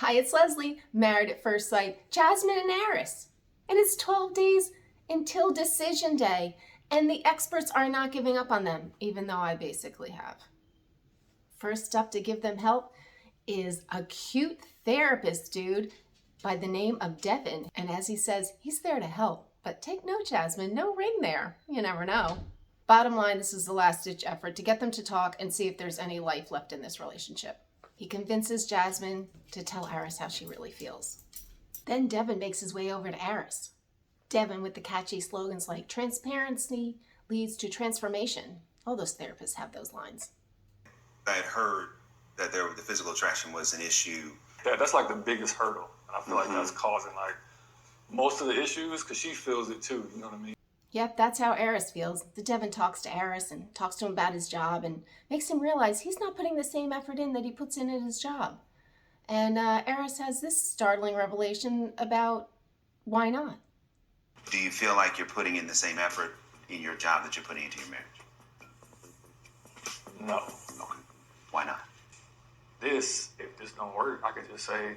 Hi, it's Leslie, Married at First Sight, Jasmine and Eris. And it's 12 days until decision day, and the experts are not giving up on them, even though I basically have. First up to give them help is a cute therapist dude by the name of Devin. And as he says, he's there to help. But take note, Jasmine, no ring there. You never know. Bottom line, this is the last-ditch effort to get them to talk and see if there's any life left in this relationship. He convinces Jasmine to tell Eris how she really feels. Then Devin makes his way over to Eris. Devin with the catchy slogans like transparency leads to transformation. All those therapists have those lines. I had heard that the physical attraction was an issue. That's like the biggest hurdle. And I feel like that's causing like most of the issues because she feels it too. You know what I mean? Yep, that's how Eris feels. The Devin talks to Eris and talks to him about his job and makes him realize he's not putting the same effort in that he puts in at his job. And Eris has this startling revelation about why not. Do you feel like you're putting in the same effort in your job that you're putting into your marriage? No. Okay. Why not? If this don't work, I could just say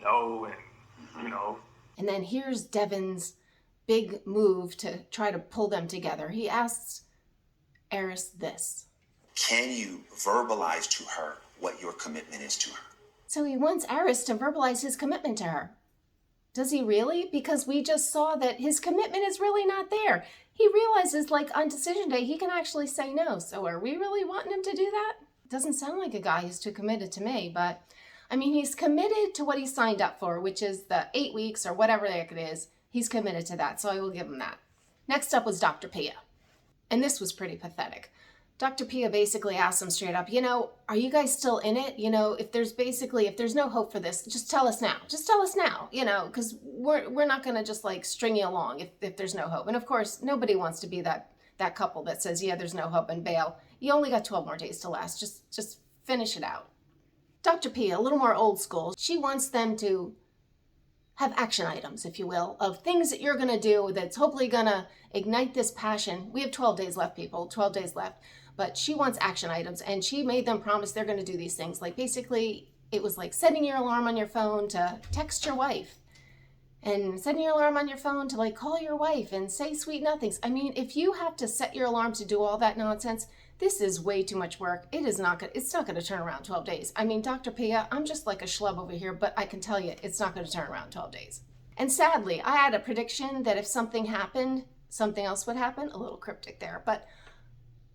no and, you know. And then here's Devin's big move to try to pull them together. He asks Eris this. Can you verbalize to her what your commitment is to her? So he wants Eris to verbalize his commitment to her. Does he really? Because we just saw that his commitment is really not there. He realizes, like, on decision day, he can actually say no. So are we really wanting him to do that? Doesn't sound like a guy who's too committed to me, but I mean, he's committed to what he signed up for, which is the 8 weeks or whatever the heck it is. He's committed to that, so I will give him that. Next up was Dr. Pia. And this was pretty pathetic. Dr. Pia basically asked him straight up, are you guys still in it? If there's no hope for this, just tell us now. Just tell us now, because we're not going to just like string you along if there's no hope. And of course, nobody wants to be that couple that says, yeah, there's no hope and bail. You only got 12 more days to last. Just finish it out. Dr. Pia, a little more old school. She wants them to have action items, if you will, of things that you're going to do that's hopefully going to ignite this passion. We have 12 days left, people, 12 days left. But she wants action items, and she made them promise they're going to do these things. Like, basically, it was like setting your alarm on your phone to text your wife, and setting your alarm on your phone to, like, call your wife and say sweet nothings. I mean, if you have to set your alarm to do all that nonsense, this is way too much work. It's not going to turn around 12 days. I mean, Dr. Pia, I'm just like a schlub over here, but I can tell you it's not going to turn around 12 days. And sadly, I had a prediction that if something happened, something else would happen. A little cryptic there, but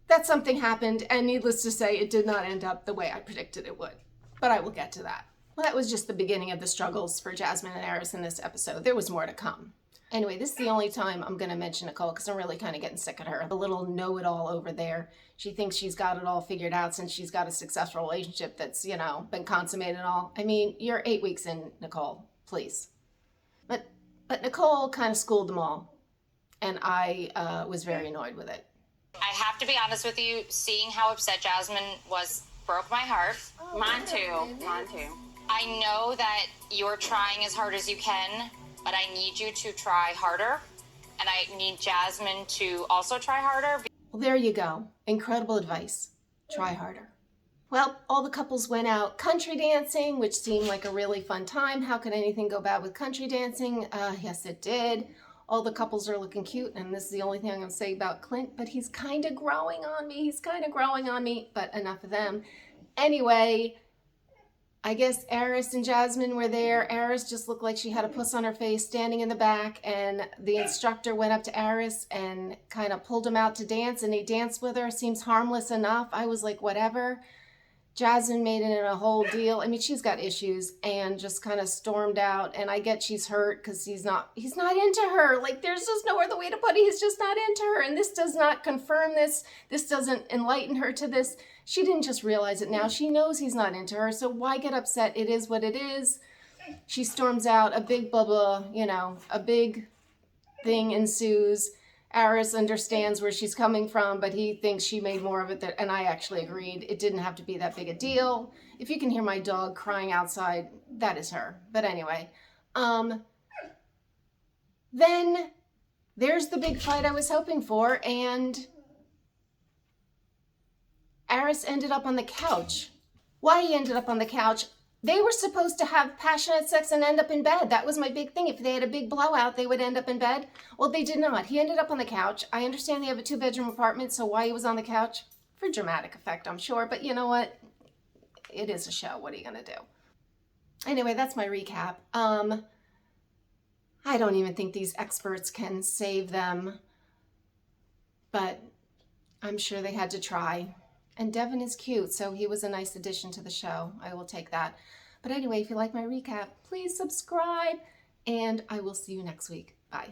that something happened, and needless to say, it did not end up the way I predicted it would. But I will get to that. Well, that was just the beginning of the struggles for Jasmine and Eris in this episode. There was more to come. Anyway, this is the only time I'm going to mention Nicole because I'm really kind of getting sick of her. The little know-it-all over there. She thinks she's got it all figured out since she's got a successful relationship that's, been consummated and all. I mean, you're 8 weeks in, Nicole. Please. But Nicole kind of schooled them all, and I was very annoyed with it. I have to be honest with you, seeing how upset Jasmine was broke my heart. Oh, Mine too. I know that you're trying as hard as you can, but I need you to try harder. And I need Jasmine to also try harder. Well, there you go. Incredible advice. Try harder. Well, all the couples went out country dancing, which seemed like a really fun time. How could anything go bad with country dancing? Yes, it did. All the couples are looking cute, and this is the only thing I'm going to say about Clint, but he's kind of growing on me. But enough of them. Anyway, I guess Eris and Jasmine were there. Eris just looked like she had a puss on her face standing in the back, and the instructor went up to Eris and kind of pulled him out to dance, and he danced with her. Seems harmless enough. I was like, whatever. Jasmine made it in a whole deal. I mean, she's got issues, and just kind of stormed out. And I get she's hurt because he's not into her. Like, there's just no other way to put it. He's just not into her. And this does not confirm this. This doesn't enlighten her to this. She didn't just realize it now. She knows he's not into her. So why get upset? It is what it is. She storms out. A big blah, a big thing ensues. Eris understands where she's coming from, but he thinks she made more of it, and I actually agreed. It didn't have to be that big a deal. If you can hear my dog crying outside, that is her. But anyway, then there's the big fight I was hoping for, and Eris ended up on the couch. Why he ended up on the couch, They were supposed to have passionate sex and end up in bed. That was my big thing. If they had a big blowout, they would end up in bed. Well, they did not. He ended up on the couch. I understand they have a 2-bedroom apartment, so why he was on the couch? For dramatic effect, I'm sure. But you know what? It is a show. What are you going to do? Anyway, that's my recap. I don't even think these experts can save them. But I'm sure they had to try. And Devin is cute, so he was a nice addition to the show. I will take that. But anyway, if you like my recap, please subscribe, and I will see you next week. Bye.